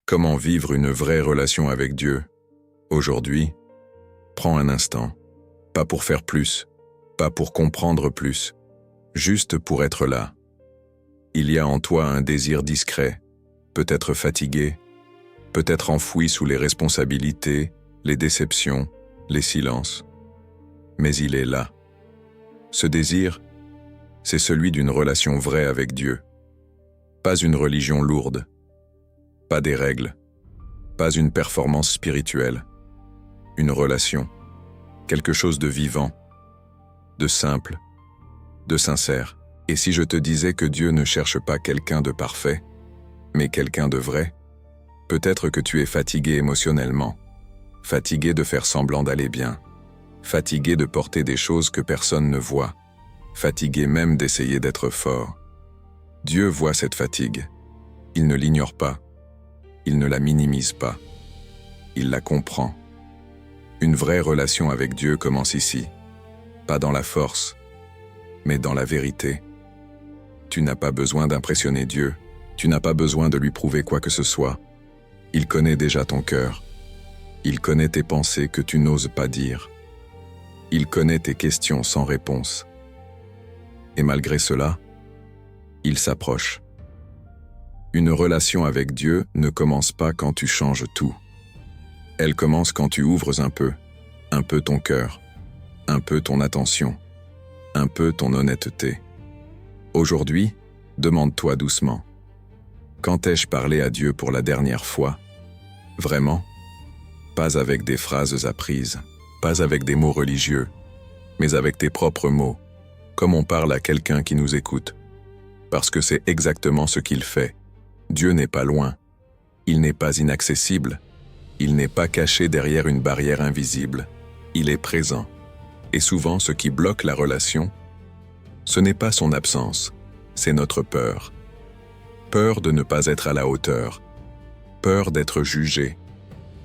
Comment vivre une vraie relation avec Dieu? Aujourd'hui, prends un instant, pas pour faire plus, pas pour comprendre plus, juste pour être là. Il y a en toi un désir discret, peut-être fatigué, peut-être enfoui sous les responsabilités, les déceptions, les silences. Mais il est là. Ce désir, c'est celui d'une relation vraie avec Dieu. Pas une religion lourde, pas des règles, pas une performance spirituelle. Une relation, quelque chose de vivant, de simple, de sincère. Et si je te disais que Dieu ne cherche pas quelqu'un de parfait, mais quelqu'un de vrai, peut-être que tu es fatigué émotionnellement, fatigué de faire semblant d'aller bien, fatigué de porter des choses que personne ne voit, fatigué même d'essayer d'être fort. Dieu voit cette fatigue. Il ne l'ignore pas. Il ne la minimise pas. Il la comprend. Une vraie relation avec Dieu commence ici, pas dans la force, mais dans la vérité. Tu n'as pas besoin d'impressionner Dieu, tu n'as pas besoin de lui prouver quoi que ce soit. Il connaît déjà ton cœur. Il connaît tes pensées que tu n'oses pas dire. Il connaît tes questions sans réponse. Et malgré cela, il s'approche. Une relation avec Dieu ne commence pas quand tu changes tout. Elle commence quand tu ouvres un peu ton cœur, un peu ton attention, un peu ton honnêteté. Aujourd'hui, demande-toi doucement. Quand ai-je parlé à Dieu pour la dernière fois? Vraiment? Pas avec des phrases apprises, pas avec des mots religieux, mais avec tes propres mots, comme on parle à quelqu'un qui nous écoute. Parce que c'est exactement ce qu'il fait. Dieu n'est pas loin. Il n'est pas inaccessible. Il n'est pas caché derrière une barrière invisible. Il est présent. Et souvent, ce qui bloque la relation, ce n'est pas son absence, c'est notre peur. Peur de ne pas être à la hauteur. Peur d'être jugé.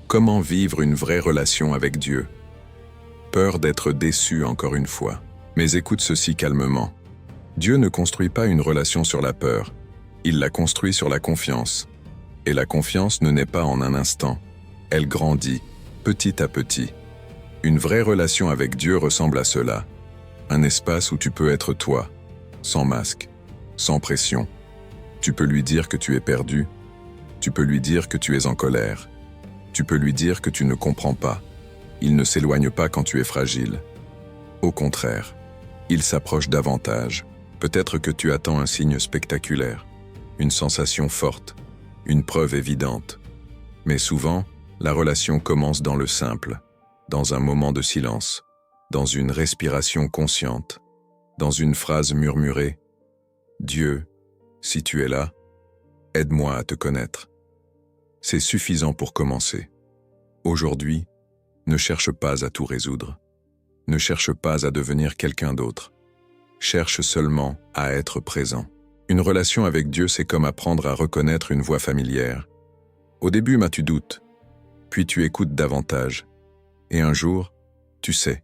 Comment vivre une vraie relation avec Dieu? Peur d'être déçu encore une fois. Mais écoute ceci calmement. Dieu ne construit pas une relation sur la peur. Il la construit sur la confiance. Et la confiance ne naît pas en un instant. Elle grandit, petit à petit. Une vraie relation avec Dieu ressemble à cela. Un espace où tu peux être toi, sans masque, sans pression. Tu peux lui dire que tu es perdu. Tu peux lui dire que tu es en colère. Tu peux lui dire que tu ne comprends pas. Il ne s'éloigne pas quand tu es fragile. Au contraire, il s'approche davantage. Peut-être que tu attends un signe spectaculaire, une sensation forte, une preuve évidente. Mais souvent, la relation commence dans le simple, dans un moment de silence, dans une respiration consciente, dans une phrase murmurée. Dieu, si tu es là, aide-moi à te connaître. C'est suffisant pour commencer. Aujourd'hui, ne cherche pas à tout résoudre. Ne cherche pas à devenir quelqu'un d'autre. Cherche seulement à être présent. Une relation avec Dieu, c'est comme apprendre à reconnaître une voix familière. Au début, tu doutes, puis tu écoutes davantage. Et un jour, tu sais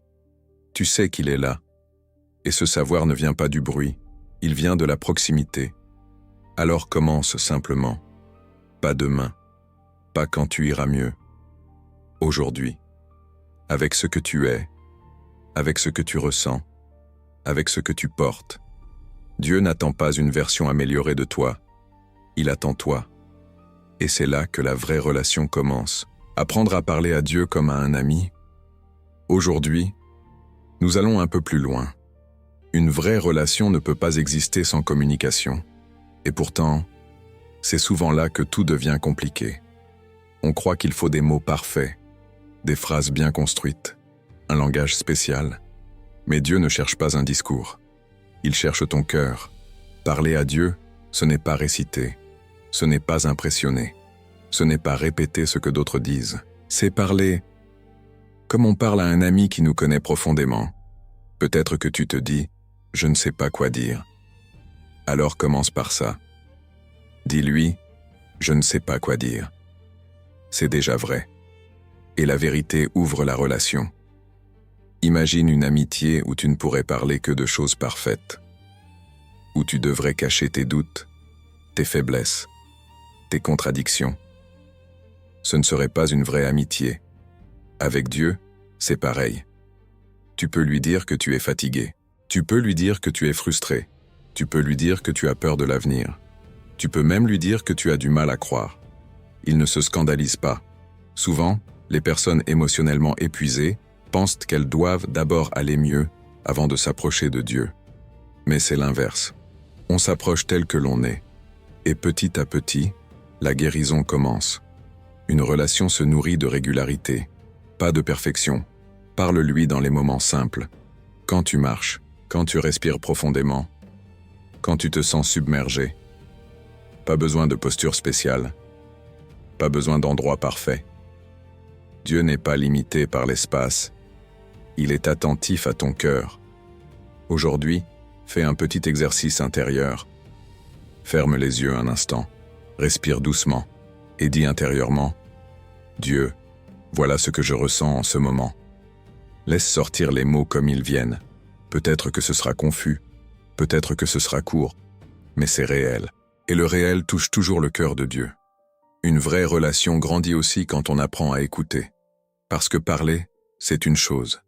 qu'il est là. Et ce savoir ne vient pas du bruit, il vient de la proximité. Alors commence simplement. Pas demain, pas quand tu iras mieux. Aujourd'hui, avec ce que tu es, avec ce que tu ressens, avec ce que tu portes. Dieu n'attend pas une version améliorée de toi, il attend toi. Et c'est là que la vraie relation commence. Apprendre à parler à Dieu comme à un ami. Aujourd'hui, nous allons un peu plus loin. Une vraie relation ne peut pas exister sans communication. Et pourtant, c'est souvent là que tout devient compliqué. On croit qu'il faut des mots parfaits, des phrases bien construites, un langage spécial. Mais Dieu ne cherche pas un discours. Il cherche ton cœur. Parler à Dieu, ce n'est pas réciter. Ce n'est pas impressionner. Ce n'est pas répéter ce que d'autres disent. C'est parler comme on parle à un ami qui nous connaît profondément. Peut-être que tu te dis « je ne sais pas quoi dire ». Alors commence par ça. Dis-lui « je ne sais pas quoi dire ». C'est déjà vrai. Et la vérité ouvre la relation. Imagine une amitié où tu ne pourrais parler que de choses parfaites, où tu devrais cacher tes doutes, tes faiblesses, tes contradictions. ce ne serait pas une vraie amitié. Avec Dieu, c'est pareil. Tu peux lui dire que tu es fatigué. Tu peux lui dire que tu es frustré. Tu peux lui dire que tu as peur de l'avenir. Tu peux même lui dire que tu as du mal à croire. Il ne se scandalise pas. Souvent, les personnes émotionnellement épuisées pensent qu'elles doivent d'abord aller mieux avant de s'approcher de Dieu. Mais c'est l'inverse. On s'approche tel que l'on est. Et petit à petit, la guérison commence. Une relation se nourrit de régularité, pas de perfection. Parle-lui dans les moments simples. Quand tu marches, quand tu respires profondément, quand tu te sens submergé. Pas besoin de posture spéciale. Pas besoin d'endroit parfait. Dieu n'est pas limité par l'espace. Il est attentif à ton cœur. Aujourd'hui, fais un petit exercice intérieur. Ferme les yeux un instant, respire doucement et dis intérieurement « Dieu, voilà ce que je ressens en ce moment ». Laisse sortir les mots comme ils viennent. Peut-être que ce sera confus, peut-être que ce sera court, mais c'est réel. Et le réel touche toujours le cœur de Dieu. Une vraie relation grandit aussi quand on apprend à écouter. Parce que parler, c'est une chose.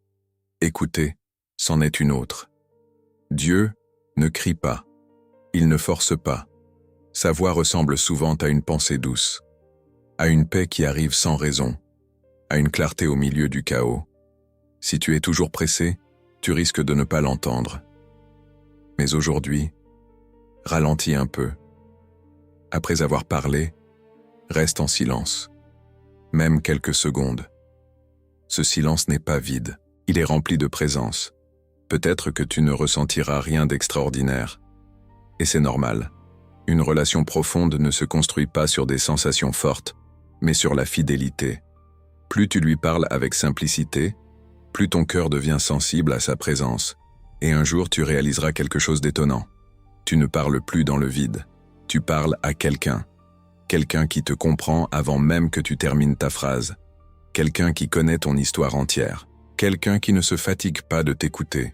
Écouter, c'en est une autre. Dieu ne crie pas. Il ne force pas. Sa voix ressemble souvent à une pensée douce, à une paix qui arrive sans raison, à une clarté au milieu du chaos. Si tu es toujours pressé, tu risques de ne pas l'entendre. Mais aujourd'hui, ralentis un peu. Après avoir parlé, reste en silence, même quelques secondes. Ce silence n'est pas vide, il est rempli de présence. Peut-être que tu ne ressentiras rien d'extraordinaire. Et c'est normal. Une relation profonde ne se construit pas sur des sensations fortes, mais sur la fidélité. Plus tu lui parles avec simplicité, plus ton cœur devient sensible à sa présence, et un jour tu réaliseras quelque chose d'étonnant. Tu ne parles plus dans le vide, tu parles à quelqu'un. Quelqu'un qui te comprend avant même que tu termines ta phrase. Quelqu'un qui connaît ton histoire entière. Quelqu'un qui ne se fatigue pas de t'écouter.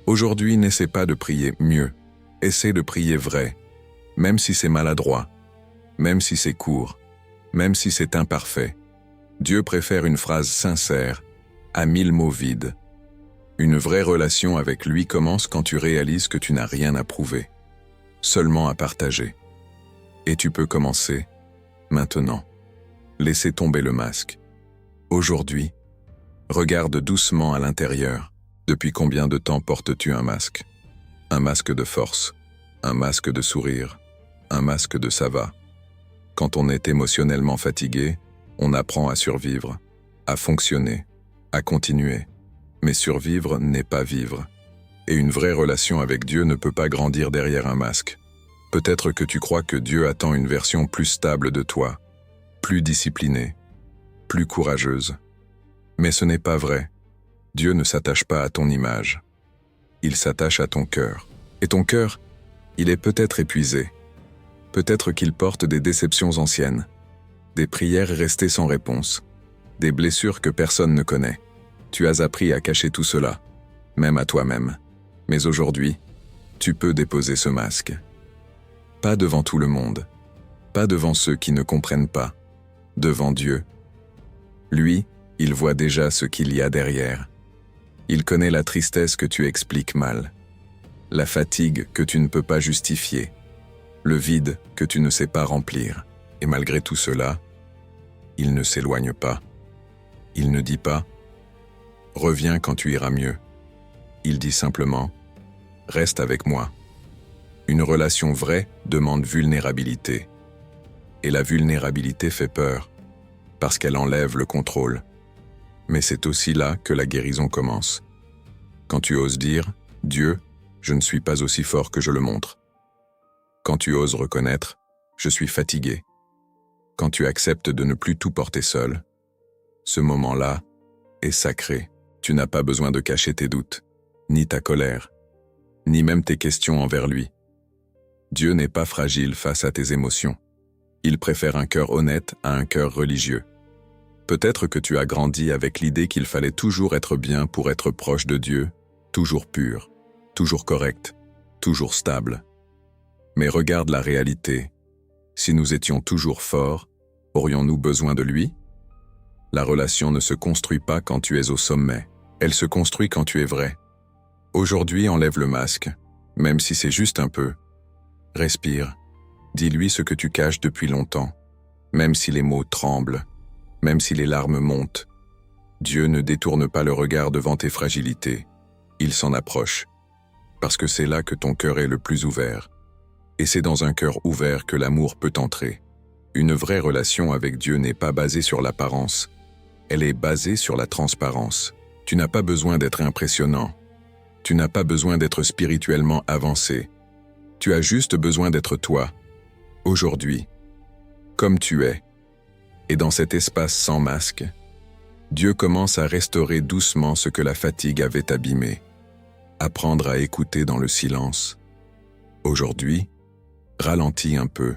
Aujourd'hui, n'essaie pas de prier mieux. Essaie de prier vrai, même si c'est maladroit, même si c'est court, même si c'est imparfait. Dieu préfère une phrase sincère à 1000 mots vides. Une vraie relation avec lui commence quand tu réalises que tu n'as rien à prouver, seulement à partager. Et tu peux commencer maintenant. Laissez tomber le masque. Aujourd'hui, regarde doucement à l'intérieur. Depuis combien de temps portes-tu un masque? Un masque de force, un masque de sourire, un masque de ça va. Quand on est émotionnellement fatigué, on apprend à survivre, à fonctionner, à continuer. Mais survivre n'est pas vivre. Et une vraie relation avec Dieu ne peut pas grandir derrière un masque. Peut-être que tu crois que Dieu attend une version plus stable de toi, plus disciplinée, plus courageuse. Mais ce n'est pas vrai. Dieu ne s'attache pas à ton image. Il s'attache à ton cœur. Et ton cœur, il est peut-être épuisé. Peut-être qu'il porte des déceptions anciennes, des prières restées sans réponse, des blessures que personne ne connaît. Tu as appris à cacher tout cela, même à toi-même. Mais aujourd'hui, tu peux déposer ce masque. Pas devant tout le monde, pas devant ceux qui ne comprennent pas, devant Dieu. Lui, il voit déjà ce qu'il y a derrière. Il connaît la tristesse que tu expliques mal, la fatigue que tu ne peux pas justifier, le vide que tu ne sais pas remplir. Et malgré tout cela, il ne s'éloigne pas. Il ne dit pas « Reviens quand tu iras mieux ». Il dit simplement « Reste avec moi ». Une relation vraie demande vulnérabilité. Et la vulnérabilité fait peur, parce qu'elle enlève le contrôle. Mais c'est aussi là que la guérison commence. Quand tu oses dire « Dieu, je ne suis pas aussi fort que je le montre ». Quand tu oses reconnaître « Je suis fatigué ». Quand tu acceptes de ne plus tout porter seul. Ce moment-là est sacré. Tu n'as pas besoin de cacher tes doutes, ni ta colère, ni même tes questions envers lui. Dieu n'est pas fragile face à tes émotions. Il préfère un cœur honnête à un cœur religieux. Peut-être que tu as grandi avec l'idée qu'il fallait toujours être bien pour être proche de Dieu, toujours pur, toujours correct, toujours stable. Mais regarde la réalité. Si nous étions toujours forts, Aurions-nous besoin de lui? La relation ne se construit pas quand tu es au sommet, elle se construit quand tu es vrai. Aujourd'hui, enlève le masque, même si c'est juste un peu. Respire, dis-lui ce que tu caches depuis longtemps, même si les mots tremblent, même si les larmes montent. Dieu ne détourne pas le regard devant tes fragilités, il s'en approche, parce que c'est là que ton cœur est le plus ouvert. Et c'est dans un cœur ouvert que l'amour peut entrer. Une vraie relation avec Dieu n'est pas basée sur l'apparence, elle est basée sur la transparence. Tu n'as pas besoin d'être impressionnant, tu n'as pas besoin d'être spirituellement avancé, tu as juste besoin d'être toi, aujourd'hui, comme tu es. Et dans cet espace sans masque, Dieu commence à restaurer doucement ce que la fatigue avait abîmé. Apprendre à écouter dans le silence. Aujourd'hui, ralentis un peu.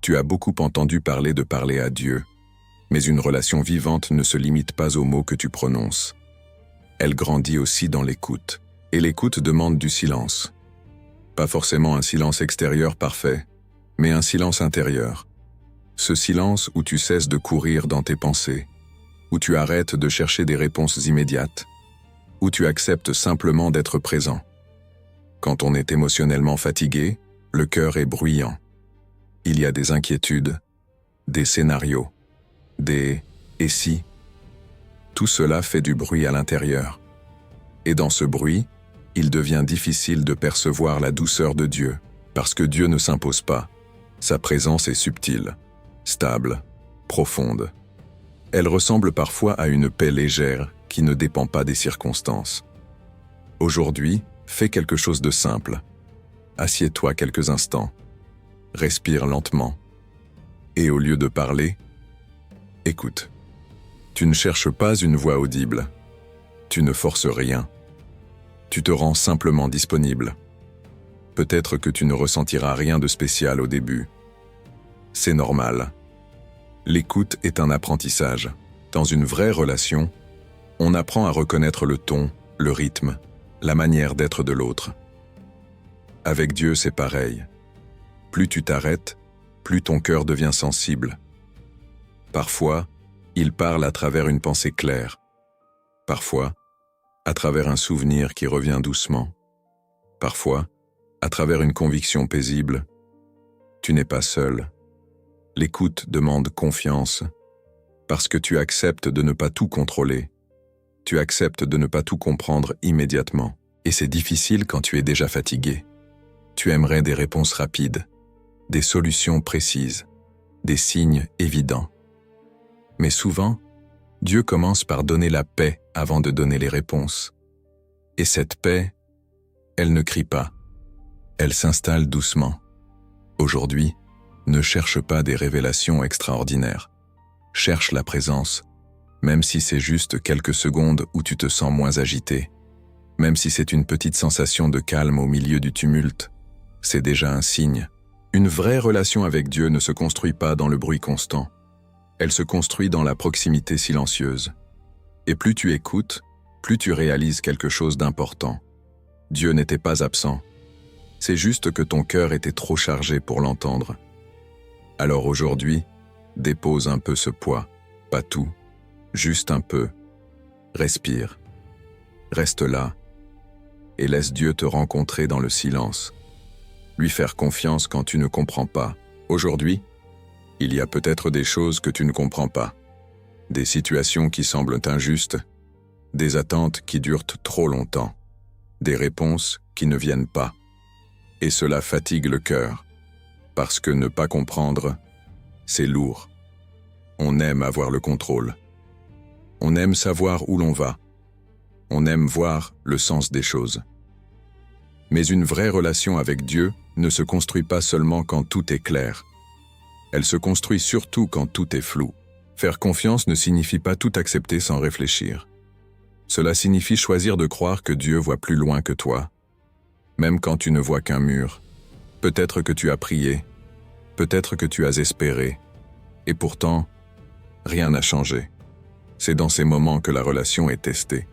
Tu as beaucoup entendu parler de parler à Dieu, mais une relation vivante ne se limite pas aux mots que tu prononces. Elle grandit aussi dans l'écoute, et l'écoute demande du silence. Pas forcément un silence extérieur parfait, mais un silence intérieur. Ce silence où tu cesses de courir dans tes pensées, où tu arrêtes de chercher des réponses immédiates, où tu acceptes simplement d'être présent. Quand on est émotionnellement fatigué, le cœur est bruyant. Il y a des inquiétudes, des scénarios, des « et si ». Tout cela fait du bruit à l'intérieur. Et dans ce bruit, il devient difficile de percevoir la douceur de Dieu, parce que Dieu ne s'impose pas. Sa présence est subtile, stable, profonde. Elle ressemble parfois à une paix légère qui ne dépend pas des circonstances. Aujourd'hui, fais quelque chose de simple. Assieds-toi quelques instants. Respire lentement. Et au lieu de parler, écoute. Tu ne cherches pas une voix audible. Tu ne forces rien. Tu te rends simplement disponible. Peut-être que tu ne ressentiras rien de spécial au début. C'est normal. L'écoute est un apprentissage. Dans une vraie relation, on apprend à reconnaître le ton, le rythme, la manière d'être de l'autre. Avec Dieu, c'est pareil. Plus tu t'arrêtes, plus ton cœur devient sensible. Parfois, il parle à travers une pensée claire. Parfois, à travers un souvenir qui revient doucement. Parfois, à travers une conviction paisible. Tu n'es pas seul. L'écoute demande confiance, parce que tu acceptes de ne pas tout contrôler. Tu acceptes de ne pas tout comprendre immédiatement. Et c'est difficile quand tu es déjà fatigué. Tu aimerais des réponses rapides, des solutions précises, des signes évidents. Mais souvent, Dieu commence par donner la paix avant de donner les réponses. Et cette paix, elle ne crie pas. Elle s'installe doucement. Aujourd'hui, ne cherche pas des révélations extraordinaires. Cherche la présence, même si c'est juste quelques secondes où tu te sens moins agité. Même si c'est une petite sensation de calme au milieu du tumulte, c'est déjà un signe. Une vraie relation avec Dieu ne se construit pas dans le bruit constant. Elle se construit dans la proximité silencieuse. Et plus tu écoutes, plus tu réalises quelque chose d'important. Dieu n'était pas absent. C'est juste que ton cœur était trop chargé pour l'entendre. Alors aujourd'hui, dépose un peu ce poids, pas tout, juste un peu. Respire. Reste là. Et laisse Dieu te rencontrer dans le silence. Lui faire confiance quand tu ne comprends pas. Aujourd'hui, il y a peut-être des choses que tu ne comprends pas. Des situations qui semblent injustes, des attentes qui durent trop longtemps, des réponses qui ne viennent pas. Et cela fatigue le cœur, parce que ne pas comprendre, c'est lourd. On aime avoir le contrôle. On aime savoir où l'on va. On aime voir le sens des choses. Mais une vraie relation avec Dieu ne se construit pas seulement quand tout est clair. Elle se construit surtout quand tout est flou. Faire confiance ne signifie pas tout accepter sans réfléchir. Cela signifie choisir de croire que Dieu voit plus loin que toi, même quand tu ne vois qu'un mur. Peut-être que tu as prié, peut-être que tu as espéré, et pourtant, rien n'a changé. C'est dans ces moments que la relation est testée.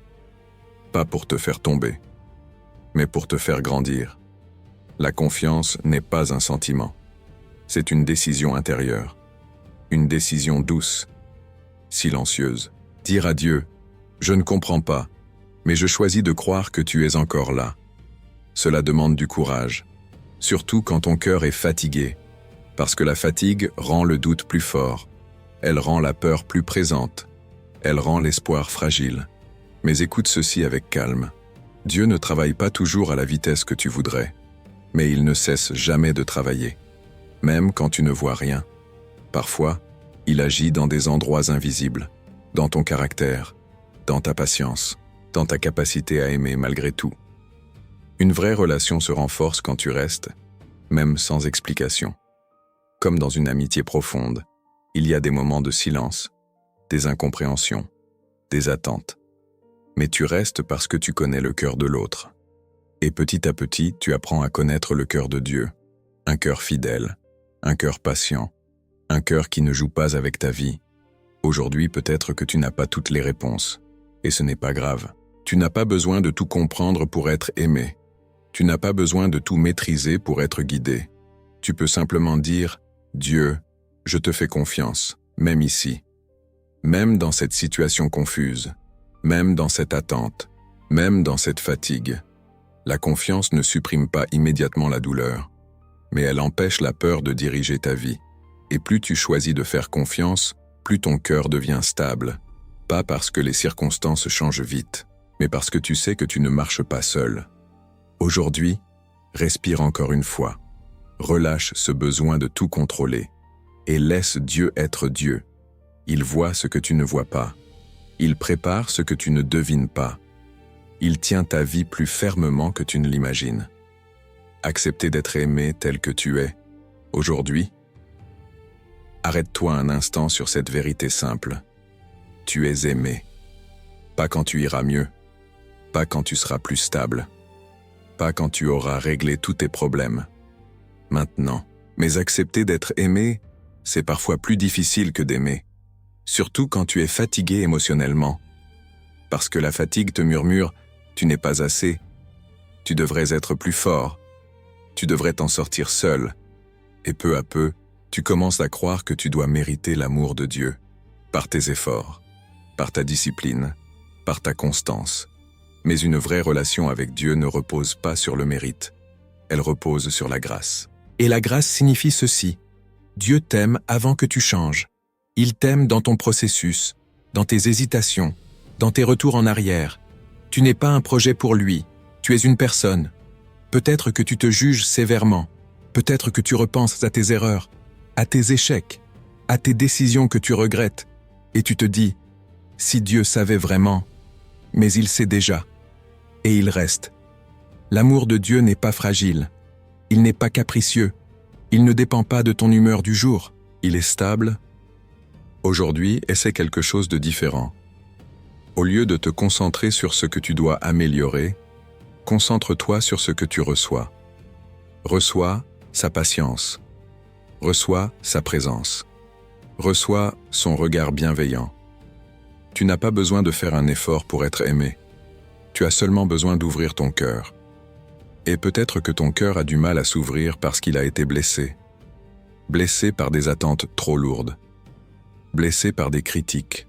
Pas pour te faire tomber, mais pour te faire grandir. La confiance n'est pas un sentiment, c'est une décision intérieure. Une décision douce, silencieuse. Dire à Dieu, « Je ne comprends pas, mais je choisis de croire que tu es encore là. » Cela demande du courage, surtout quand ton cœur est fatigué, parce que la fatigue rend le doute plus fort, elle rend la peur plus présente, elle rend l'espoir fragile. Mais écoute ceci avec calme. Dieu ne travaille pas toujours à la vitesse que tu voudrais, mais il ne cesse jamais de travailler, même quand tu ne vois rien. Parfois, il agit dans des endroits invisibles, dans ton caractère, dans ta patience, dans ta capacité à aimer malgré tout. Une vraie relation se renforce quand tu restes, même sans explication. Comme dans une amitié profonde, il y a des moments de silence, des incompréhensions, des attentes. Mais tu restes parce que tu connais le cœur de l'autre. Et petit à petit, tu apprends à connaître le cœur de Dieu, un cœur fidèle, un cœur patient, un cœur qui ne joue pas avec ta vie. Aujourd'hui, peut-être que tu n'as pas toutes les réponses, et ce n'est pas grave. Tu n'as pas besoin de tout comprendre pour être aimé. Tu n'as pas besoin de tout maîtriser pour être guidé. Tu peux simplement dire « Dieu, je te fais confiance, même ici. Même dans cette situation confuse, même dans cette attente, même dans cette fatigue. » La confiance ne supprime pas immédiatement la douleur, mais elle empêche la peur de diriger ta vie. Et plus tu choisis de faire confiance, plus ton cœur devient stable. Pas parce que les circonstances changent vite, mais parce que tu sais que tu ne marches pas seul. Aujourd'hui, respire encore une fois. Relâche ce besoin de tout contrôler et laisse Dieu être Dieu. Il voit ce que tu ne vois pas. Il prépare ce que tu ne devines pas. Il tient ta vie plus fermement que tu ne l'imagines. Accepter d'être aimé tel que tu es. Aujourd'hui, arrête-toi un instant sur cette vérité simple. Tu es aimé. Pas quand tu iras mieux. Pas quand tu seras plus stable. Pas quand tu auras réglé tous tes problèmes. Maintenant. Mais accepter d'être aimé, c'est parfois plus difficile que d'aimer. Surtout quand tu es fatigué émotionnellement. Parce que la fatigue te murmure « tu n'es pas assez »,« tu devrais être plus fort »,« tu devrais t'en sortir seul ». Et peu à peu, tu commences à croire que tu dois mériter l'amour de Dieu, par tes efforts, par ta discipline, par ta constance. Mais une vraie relation avec Dieu ne repose pas sur le mérite, elle repose sur la grâce. Et la grâce signifie ceci: Dieu t'aime avant que tu changes. Il t'aime dans ton processus, dans tes hésitations, dans tes retours en arrière. Tu n'es pas un projet pour lui, tu es une personne. Peut-être que tu te juges sévèrement, peut-être que tu repenses à tes erreurs, à tes échecs, à tes décisions que tu regrettes, et tu te dis « si Dieu savait vraiment », mais il sait déjà, et il reste. L'amour de Dieu n'est pas fragile, il n'est pas capricieux, il ne dépend pas de ton humeur du jour, il est stable. Aujourd'hui, essaie quelque chose de différent. Au lieu de te concentrer sur ce que tu dois améliorer, concentre-toi sur ce que tu reçois. Reçois sa patience. Reçois sa présence. Reçois son regard bienveillant. Tu n'as pas besoin de faire un effort pour être aimé. Tu as seulement besoin d'ouvrir ton cœur. Et peut-être que ton cœur a du mal à s'ouvrir parce qu'il a été blessé. Blessé par des attentes trop lourdes. Blessé par des critiques.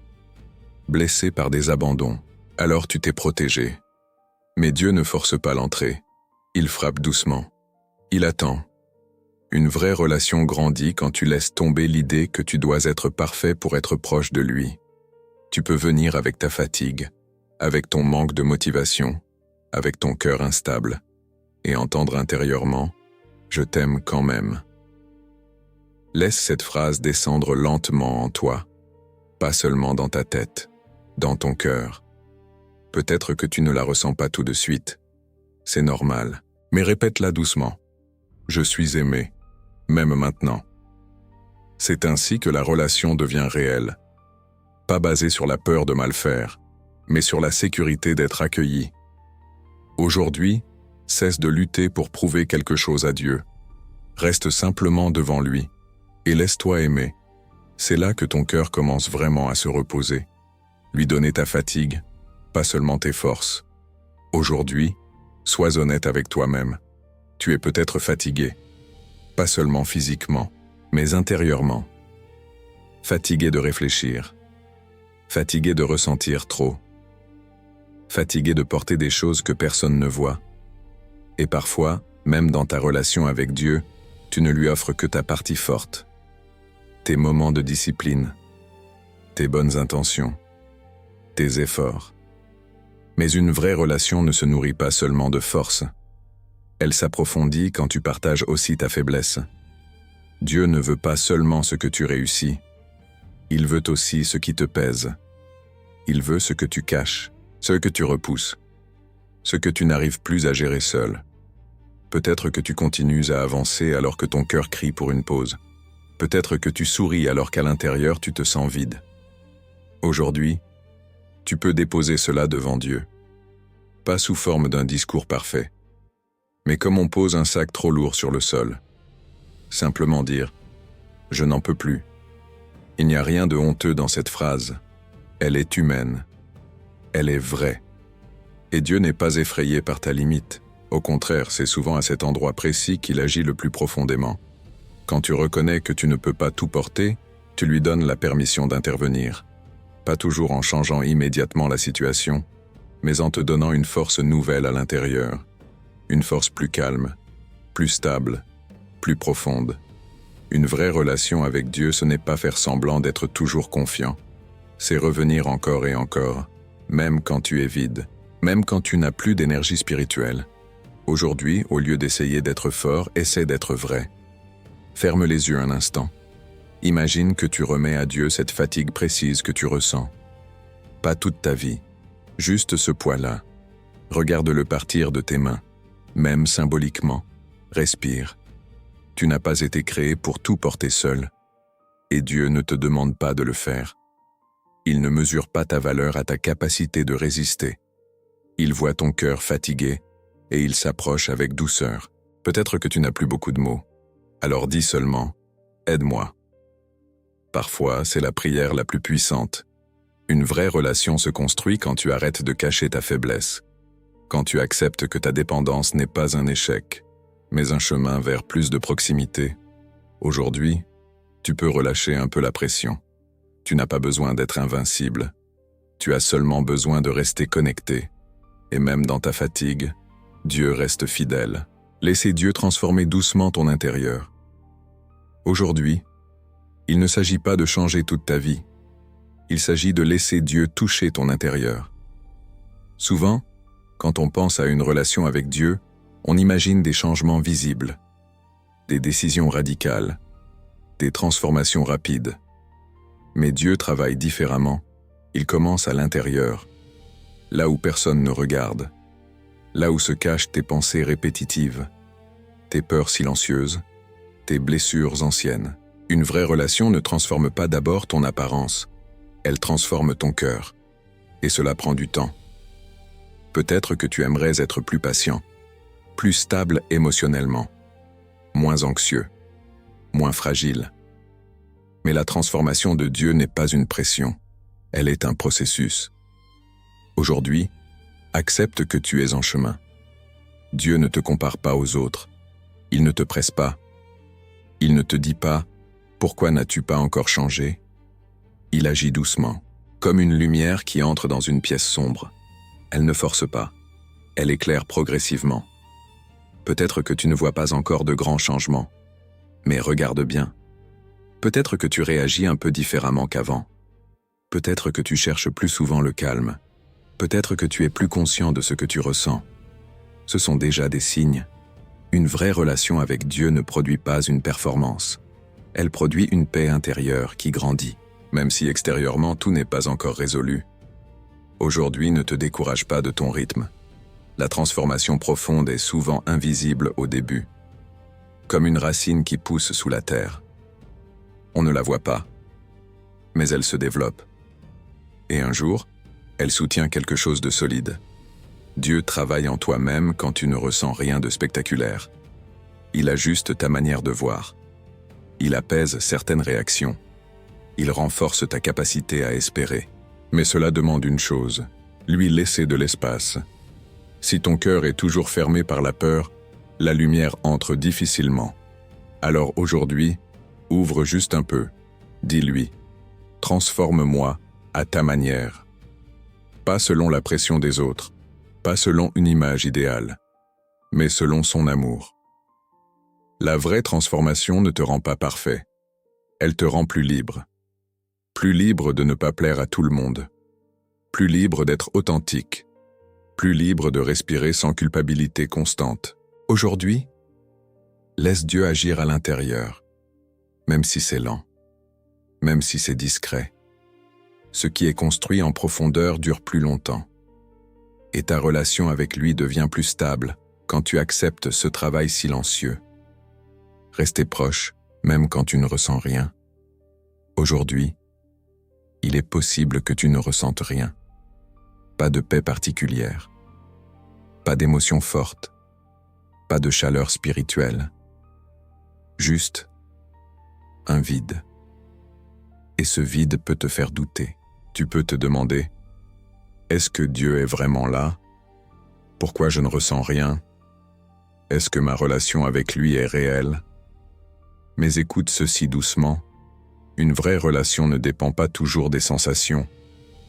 Blessé par des abandons. Alors tu t'es protégé. Mais Dieu ne force pas l'entrée. Il frappe doucement. Il attend. Une vraie relation grandit quand tu laisses tomber l'idée que tu dois être parfait pour être proche de lui. Tu peux venir avec ta fatigue, avec ton manque de motivation, avec ton cœur instable, et entendre intérieurement « Je t'aime quand même ». Laisse cette phrase descendre lentement en toi, pas seulement dans ta tête, dans ton cœur. Peut-être que tu ne la ressens pas tout de suite. C'est normal, mais répète-la doucement. « Je suis aimé, même maintenant ». C'est ainsi que la relation devient réelle. Pas basée sur la peur de mal faire, mais sur la sécurité d'être accueilli. Aujourd'hui, cesse de lutter pour prouver quelque chose à Dieu. Reste simplement devant lui et laisse-toi aimer. C'est là que ton cœur commence vraiment à se reposer. Lui donner ta fatigue, pas seulement tes forces. Aujourd'hui, sois honnête avec toi-même. Tu es peut-être fatigué, pas seulement physiquement, mais intérieurement. Fatigué de réfléchir. Fatigué de ressentir trop. Fatigué de porter des choses que personne ne voit. Et parfois, même dans ta relation avec Dieu, tu ne lui offres que ta partie forte. Tes moments de discipline. Tes bonnes intentions. Tes efforts. Mais une vraie relation ne se nourrit pas seulement de force. Elle s'approfondit quand tu partages aussi ta faiblesse. Dieu ne veut pas seulement ce que tu réussis. Il veut aussi ce qui te pèse. Il veut ce que tu caches, ce que tu repousses, ce que tu n'arrives plus à gérer seul. Peut-être que tu continues à avancer alors que ton cœur crie pour une pause. Peut-être que tu souris alors qu'à l'intérieur tu te sens vide. Aujourd'hui, tu peux déposer cela devant Dieu. Pas sous forme d'un discours parfait, mais comme on pose un sac trop lourd sur le sol. Simplement dire « Je n'en peux plus ». Il n'y a rien de honteux dans cette phrase. Elle est humaine. Elle est vraie. Et Dieu n'est pas effrayé par ta limite. Au contraire, c'est souvent à cet endroit précis qu'il agit le plus profondément. Quand tu reconnais que tu ne peux pas tout porter, tu lui donnes la permission d'intervenir. Pas toujours en changeant immédiatement la situation, mais en te donnant une force nouvelle à l'intérieur. Une force plus calme, plus stable, plus profonde. Une vraie relation avec Dieu, ce n'est pas faire semblant d'être toujours confiant. C'est revenir encore et encore, même quand tu es vide, même quand tu n'as plus d'énergie spirituelle. Aujourd'hui, au lieu d'essayer d'être fort, essaie d'être vrai. Ferme les yeux un instant. Imagine que tu remets à Dieu cette fatigue précise que tu ressens. Pas toute ta vie, juste ce poids-là. Regarde-le partir de tes mains, même symboliquement. Respire. Tu n'as pas été créé pour tout porter seul, et Dieu ne te demande pas de le faire. Il ne mesure pas ta valeur à ta capacité de résister. Il voit ton cœur fatigué, et il s'approche avec douceur. Peut-être que tu n'as plus beaucoup de mots. Alors dis seulement « Aide-moi ». Parfois, c'est la prière la plus puissante. Une vraie relation se construit quand tu arrêtes de cacher ta faiblesse, quand tu acceptes que ta dépendance n'est pas un échec, mais un chemin vers plus de proximité. Aujourd'hui, tu peux relâcher un peu la pression. Tu n'as pas besoin d'être invincible. Tu as seulement besoin de rester connecté. Et même dans ta fatigue, Dieu reste fidèle. Laissez Dieu transformer doucement ton intérieur. Aujourd'hui, il ne s'agit pas de changer toute ta vie. Il s'agit de laisser Dieu toucher ton intérieur. Souvent, quand on pense à une relation avec Dieu, on imagine des changements visibles, des décisions radicales, des transformations rapides. Mais Dieu travaille différemment. Il commence à l'intérieur, là où personne ne regarde, là où se cachent tes pensées répétitives, tes peurs silencieuses, tes blessures anciennes. Une vraie relation ne transforme pas d'abord ton apparence, elle transforme ton cœur. Et cela prend du temps. Peut-être que tu aimerais être plus patient, plus stable émotionnellement, moins anxieux, moins fragile. Mais la transformation de Dieu n'est pas une pression, elle est un processus. Aujourd'hui, accepte que tu es en chemin. Dieu ne te compare pas aux autres, il ne te presse pas. Il ne te dit pas « Pourquoi n'as-tu pas encore changé ?» Il agit doucement, comme une lumière qui entre dans une pièce sombre. Elle ne force pas, elle éclaire progressivement. Peut-être que tu ne vois pas encore de grands changements, mais regarde bien. Peut-être que tu réagis un peu différemment qu'avant. Peut-être que tu cherches plus souvent le calme. Peut-être que tu es plus conscient de ce que tu ressens. Ce sont déjà des signes. Une vraie relation avec Dieu ne produit pas une performance. Elle produit une paix intérieure qui grandit, même si extérieurement tout n'est pas encore résolu. Aujourd'hui, ne te décourage pas de ton rythme. La transformation profonde est souvent invisible au début, comme une racine qui pousse sous la terre. On ne la voit pas, mais elle se développe. Et un jour, elle soutient quelque chose de solide. Dieu travaille en toi-même quand tu ne ressens rien de spectaculaire. Il ajuste ta manière de voir. Il apaise certaines réactions. Il renforce ta capacité à espérer. Mais cela demande une chose, lui laisser de l'espace. Si ton cœur est toujours fermé par la peur, la lumière entre difficilement. Alors aujourd'hui, ouvre juste un peu. Dis-lui, Transforme-moi à ta manière. Pas selon la pression des autres, pas selon une image idéale, mais selon son amour. La vraie transformation ne te rend pas parfait. Elle te rend plus libre. Plus libre de ne pas plaire à tout le monde. Plus libre d'être authentique. Plus libre de respirer sans culpabilité constante. Aujourd'hui, laisse Dieu agir à l'intérieur, même si c'est lent, même si c'est discret. Ce qui est construit en profondeur dure plus longtemps. Et ta relation avec lui devient plus stable quand tu acceptes ce travail silencieux. Rester proche, même quand tu ne ressens rien. Aujourd'hui, il est possible que tu ne ressentes rien. Pas de paix particulière. Pas d'émotion forte. Pas de chaleur spirituelle. Juste un vide. Et ce vide peut te faire douter. Tu peux te demander, est-ce que Dieu est vraiment là? Pourquoi je ne ressens rien? Est-ce que ma relation avec lui est réelle? Mais écoute ceci doucement. Une vraie relation ne dépend pas toujours des sensations.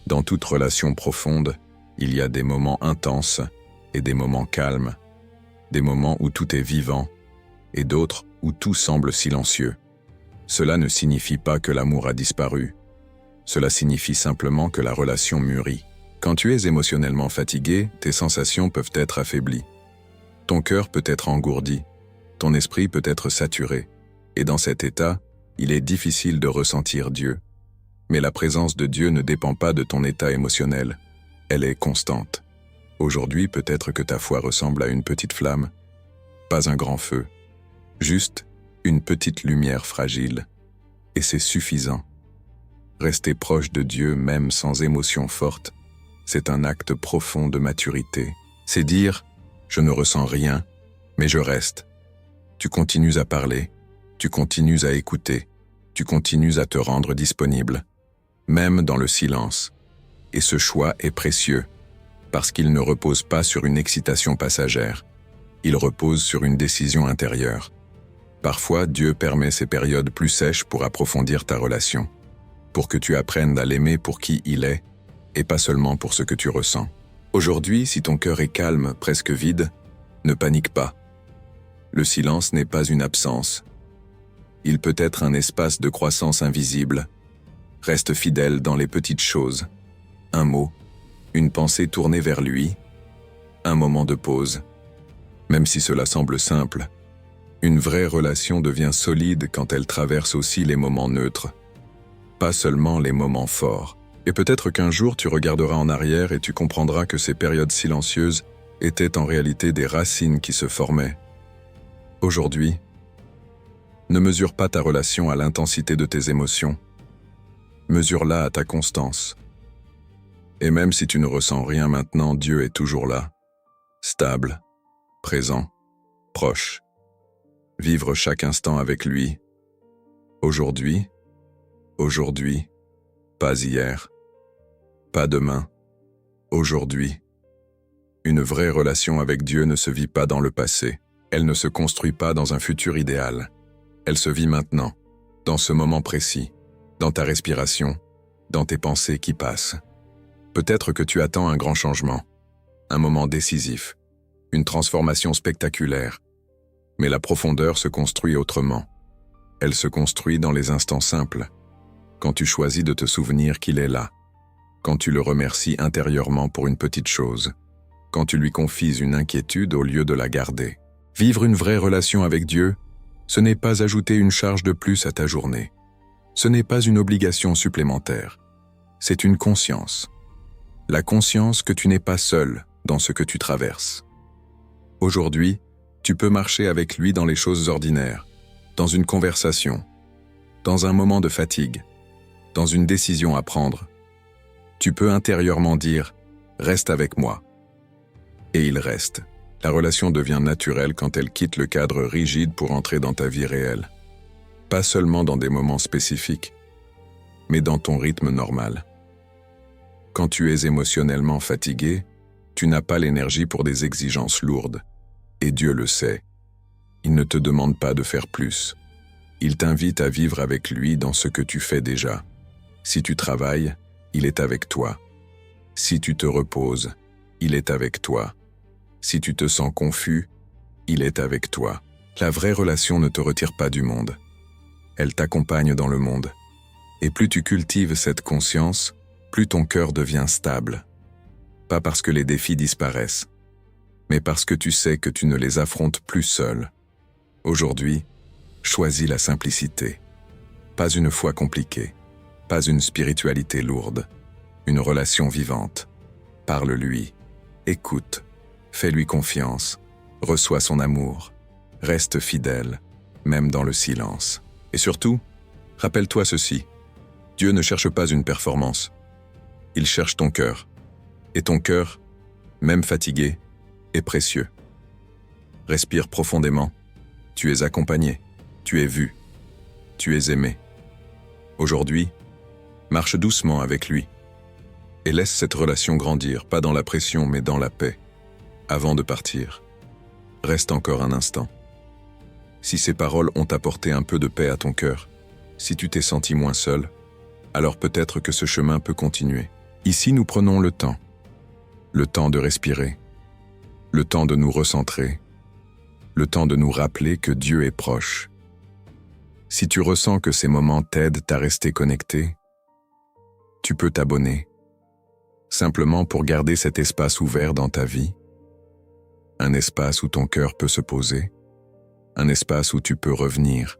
Dans toute relation profonde, il y a des moments intenses et des moments calmes, des moments où tout est vivant et d'autres où tout semble silencieux. Cela ne signifie pas que l'amour a disparu. Cela signifie simplement que la relation mûrit. Quand tu es émotionnellement fatigué, tes sensations peuvent être affaiblies. Ton cœur peut être engourdi, ton esprit peut être saturé, et dans cet état, il est difficile de ressentir Dieu. Mais la présence de Dieu ne dépend pas de ton état émotionnel, elle est constante. Aujourd'hui, peut-être que ta foi ressemble à une petite flamme, pas un grand feu, juste une petite lumière fragile, et c'est suffisant. Rester proche de Dieu même sans émotion forte, c'est un acte profond de maturité. C'est dire « je ne ressens rien, mais je reste ». Tu continues à parler, tu continues à écouter, tu continues à te rendre disponible, même dans le silence. Et ce choix est précieux, parce qu'il ne repose pas sur une excitation passagère, il repose sur une décision intérieure. Parfois, Dieu permet ces périodes plus sèches pour approfondir ta relation, pour que tu apprennes à l'aimer pour qui il est, et pas seulement pour ce que tu ressens. Aujourd'hui, si ton cœur est calme, presque vide, ne panique pas. Le silence n'est pas une absence. Il peut être un espace de croissance invisible. Reste fidèle dans les petites choses. Un mot, une pensée tournée vers lui, un moment de pause. Même si cela semble simple, une vraie relation devient solide quand elle traverse aussi les moments neutres, pas seulement les moments forts. Et peut-être qu'un jour tu regarderas en arrière et tu comprendras que ces périodes silencieuses étaient en réalité des racines qui se formaient. Aujourd'hui, ne mesure pas ta relation à l'intensité de tes émotions, mesure-la à ta constance. Et même si tu ne ressens rien maintenant, Dieu est toujours là, stable, présent, proche. Vivre chaque instant avec lui. Aujourd'hui, pas hier, pas demain, aujourd'hui. Une vraie relation avec Dieu ne se vit pas dans le passé, elle ne se construit pas dans un futur idéal. Elle se vit maintenant, dans ce moment précis, dans ta respiration, dans tes pensées qui passent. Peut-être que tu attends un grand changement, un moment décisif, une transformation spectaculaire. Mais la profondeur se construit autrement. Elle se construit dans les instants simples, quand tu choisis de te souvenir qu'il est là, quand tu le remercies intérieurement pour une petite chose, quand tu lui confies une inquiétude au lieu de la garder. Vivre une vraie relation avec Dieu, ce n'est pas ajouter une charge de plus à ta journée. Ce n'est pas une obligation supplémentaire. C'est une conscience. La conscience que tu n'es pas seul dans ce que tu traverses. Aujourd'hui, tu peux marcher avec lui dans les choses ordinaires, dans une conversation, dans un moment de fatigue, dans une décision à prendre. Tu peux intérieurement dire « Reste avec moi ». Et il reste. La relation devient naturelle quand elle quitte le cadre rigide pour entrer dans ta vie réelle. Pas seulement dans des moments spécifiques, mais dans ton rythme normal. Quand tu es émotionnellement fatigué, tu n'as pas l'énergie pour des exigences lourdes. Et Dieu le sait. Il ne te demande pas de faire plus. Il t'invite à vivre avec lui dans ce que tu fais déjà. Si tu travailles, il est avec toi. Si tu te reposes, il est avec toi. Si tu te sens confus, il est avec toi. La vraie relation ne te retire pas du monde. Elle t'accompagne dans le monde. Et plus tu cultives cette conscience, plus ton cœur devient stable. Pas parce que les défis disparaissent, mais parce que tu sais que tu ne les affrontes plus seul. Aujourd'hui, choisis la simplicité. Pas une foi compliquée, pas une spiritualité lourde, une relation vivante. Parle-lui, écoute, fais-lui confiance, reçois son amour, reste fidèle, même dans le silence. Et surtout, rappelle-toi ceci, Dieu ne cherche pas une performance, il cherche ton cœur. Et ton cœur, même fatigué, est précieux. Respire profondément, tu es accompagné, tu es vu, tu es aimé. Aujourd'hui, marche doucement avec lui et laisse cette relation grandir, pas dans la pression mais dans la paix. Avant de partir, reste encore un instant. Si ces paroles ont apporté un peu de paix à ton cœur, si tu t'es senti moins seul, alors peut-être que ce chemin peut continuer. Ici, nous prenons le temps de respirer, le temps de nous recentrer, le temps de nous rappeler que Dieu est proche. Si tu ressens que ces moments t'aident à rester connecté, tu peux t'abonner, simplement pour garder cet espace ouvert dans ta vie, un espace où ton cœur peut se poser, un espace où tu peux revenir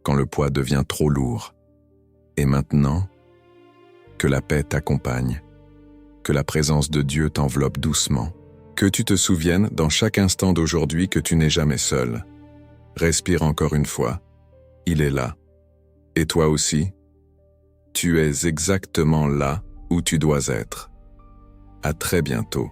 quand le poids devient trop lourd. Et maintenant, que la paix t'accompagne, que la présence de Dieu t'enveloppe doucement, que tu te souviennes dans chaque instant d'aujourd'hui que tu n'es jamais seul. Respire encore une fois, il est là. Et toi aussi, tu es exactement là où tu dois être. À très bientôt.